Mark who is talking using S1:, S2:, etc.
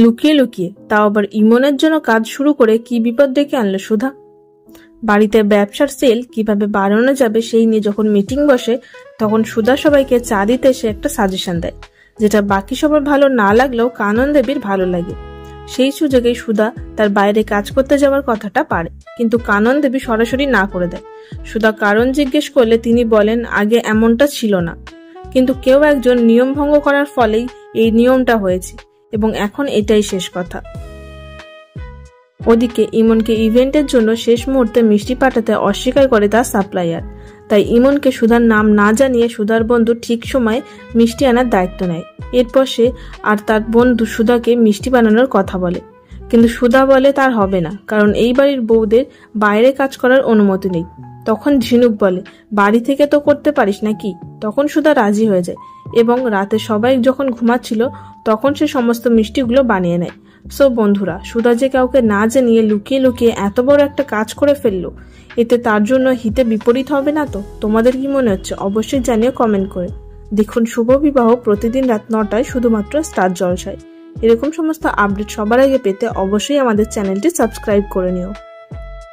S1: লুকিয়ে লুকিয়ে, তাও আবার ইমনের জন্য কাজ শুরু করে কি বিপদ ডেকে আনলো সুধা। বাড়িতে ব্যবসার সেল কিভাবে বাড়ানো যাবে সেই নিয়ে যখন মিটিং বসে, তখন সুধা সবাইকে চা দিতে এসে একটা সাজেশন দেয়, যেটা বাকি সবার ভালো না লাগলেও কানন দেবীর ভালো লাগে। সেই সুযোগে সুধা তার বাইরে কাজ করতে যাওয়ার কথাটা পারে, কিন্তু কানন দেবী সরাসরি না করে দেয়। সুধা কারণ জিজ্ঞেস করলে তিনি বলেন আগে এমনটা ছিল না, কিন্তু কেউ একজন নিয়ম ভঙ্গ করার ফলেই এই নিয়মটা হয়েছে এবং এখন এটাই শেষ কথা। ওদিকে ইমনকে ইভেন্টের জন্য শেষ মুহূর্তে মিষ্টি পাঠাতে অস্বীকার করে তার সাপ্লায়ার, তাই ইমনকে সুধার নাম না জানিয়ে সুধার বন্ধু ঠিক সময়ে মিষ্টি আনার দায়িত্ব নেয়। এরপর সে আর তার বন্ধু সুধাকে মিষ্টি বানানোর কথা বলে, কিন্তু সুধা বলে তার হবে না, কারণ এই বাড়ির বউদের বাইরে কাজ করার অনুমতি নেই। তখন ঝিনুক বলে বাড়ি থেকে তো করতে পারিস নাকি। তখন সুধা রাজি হয়ে যায় এবং রাতে সবাই যখন ঘুমাচ্ছিল তখন সে সমস্ত মিষ্টিগুলো বানিয়ে নেয়। সো বন্ধুরা, সুধা যে কাউকে না জানিয়ে লুকিয়ে লুকিয়ে এত বড় একটা কাজ করে ফেললো, এতে তার জন্য হিতে বিপরীত হবে না তো? তোমাদের কি মনে হচ্ছে অবশ্যই জানিও কমেন্ট করে। দেখুন শুভ বিবাহ প্রতিদিন রাত 9টায় শুধুমাত্র স্টার জলসায়। এরকম সমস্ত আপডেট সবার আগে পেতে অবশ্যই আমাদের চ্যানেলটি সাবস্ক্রাইব করে নিও।